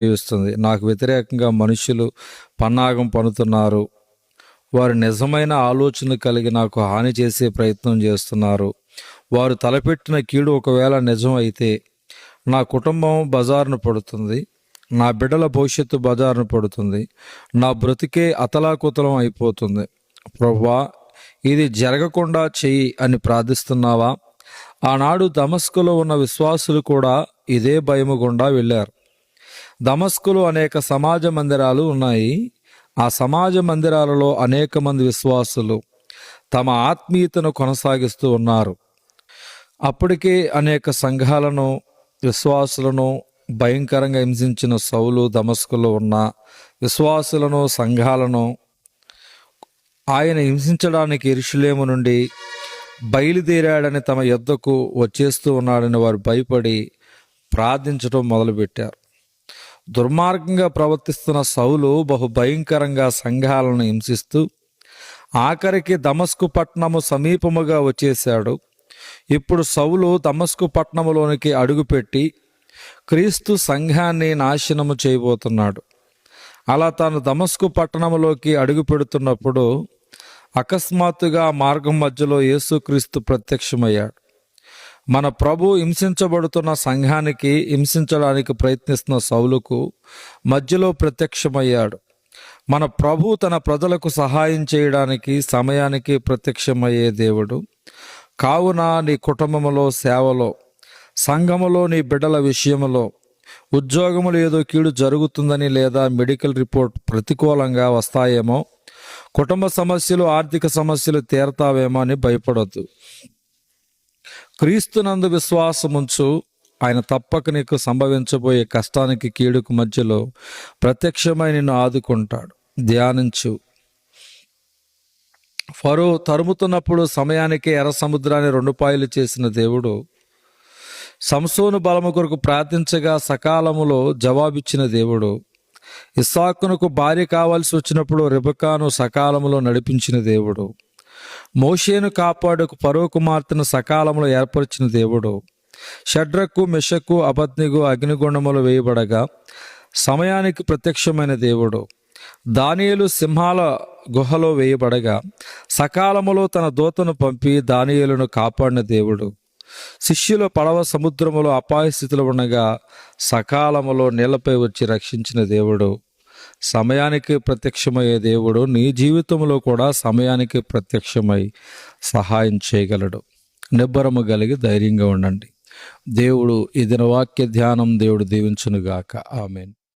జీవిస్తుంది. నాకు వ్యతిరేకంగా మనుషులు పన్నాగం పన్నుతున్నారు. వారు నిజమైన ఆలోచన కలిగి నాకు హాని చేసే ప్రయత్నం చేస్తున్నారు. వారు తలపెట్టిన కీడు ఒకవేళ నిజం అయితే నా కుటుంబం బజారున పడుతుంది. నా బిడ్డల భవిష్యత్తు బజారున పడుతుంది. నా బ్రతికే అతలాకుతలం అయిపోతుంది. ప్రభువా, ఇది జరగకుండా చెయ్యి అని ప్రార్థిస్తున్నావా? ఆనాడు దమస్కులో ఉన్న విశ్వాసులు కూడా ఇదే భయము గుండా వెళ్ళారు. దమస్కులో అనేక సమాజ మందిరాలు ఉన్నాయి. ఆ సమాజ మందిరాలలో అనేక మంది విశ్వాసులు తమ ఆత్మీయతను కొనసాగిస్తూ ఉన్నారు. అప్పటికే అనేక సంఘాలను, విశ్వాసులను భయంకరంగా హింసించిన సౌలు దమస్కులో ఉన్న విశ్వాసులను, సంఘాలను ఆయన హింసించడానికి యెరూషలేము నుండి బయలుదేరాడని, తమ యొద్దకు వచ్చేస్తూ ఉన్నాడని వారు భయపడి ప్రార్థించడం మొదలుపెట్టారు. దుర్మార్గంగా ప్రవర్తిస్తున్న సౌలు బహు భయంకరంగా సంఘాలను హింసిస్తూ ఆఖరికి దమస్కు పట్టణము సమీపముగా వచ్చేశాడు. ఇప్పుడు సౌలు దమస్కు పట్టణములోనికి అడుగుపెట్టి క్రీస్తు సంఘాన్ని నాశనము చేయబోతున్నాడు. అలా తాను దమస్కు పట్టణంలోకి అడుగు పెడుతున్నప్పుడు అకస్మాత్తుగా మార్గం మధ్యలో యేసుక్రీస్తు ప్రత్యక్షమయ్యాడు. మన ప్రభు హింసించబడుతున్న సంఘానికి, హింసించడానికి ప్రయత్నిస్తున్న సౌలుకు మధ్యలో ప్రత్యక్షమయ్యాడు. మన ప్రభు తన ప్రజలకు సహాయం చేయడానికి సమయానికి ప్రత్యక్షమయ్యే దేవుడు. కావున నీ కుటుంబములో, సేవలో, సంఘములో, నీ బిడ్డల విషయంలో, ఉద్యోగములు ఏదో కీడు జరుగుతుందని లేదా మెడికల్ రిపోర్ట్ ప్రతికూలంగా వస్తాయేమో, కుటుంబ సమస్యలు, ఆర్థిక సమస్యలు తీరతావేమో అని భయపడొద్దు. క్రీస్తునందు విశ్వాసముంచు. ఆయన తప్పక నీకు సంభవించబోయే కష్టానికి, కీడుకు మధ్యలో ప్రత్యక్షమై నిన్ను ఆదుకుంటాడు. ధ్యానించు. ఫరో తరుముతున్నప్పుడు సమయానికి ఎర్ర సముద్రాన్ని 2 పాయలు చేసిన దేవుడు, సంసోను బలము కొరకు ప్రార్థించగా సకాలములో జవాబిచ్చిన దేవుడు, ఇస్సాకునకు భార్య కావాల్సి వచ్చినప్పుడు రెబెకాను సకాలములో నడిపించిన దేవుడు, మోషేను కాపాడుకు ఫరో కుమార్తెను సకాలంలో ఏర్పరిచిన దేవుడు, షడ్రకు, మెషకు, అబద్నిగు అగ్నిగుండములు వేయబడగా సమయానికి ప్రత్యక్షమైన దేవుడు, దానియేలు సింహాల గుహలో వేయబడగా సకాలములో తన దూతను పంపి దానియేలును కాపాడిన దేవుడు, శిష్యుల పడవ సముద్రములో అపాయ స్థితిలో ఉండగా సకాలములో నీళ్లపై వచ్చి రక్షించిన దేవుడు, సమయానికి ప్రత్యక్షమయ్యే దేవుడు నీ జీవితంలో కూడా సమయానికి ప్రత్యక్షమై సహాయం చేయగలడు. నిబ్బరము కలిగి ధైర్యంగా ఉండండి. దేవుడు ఈ దిన వాక్య ధ్యానం దేవుడు దీవించునుగాక. ఆమేన్.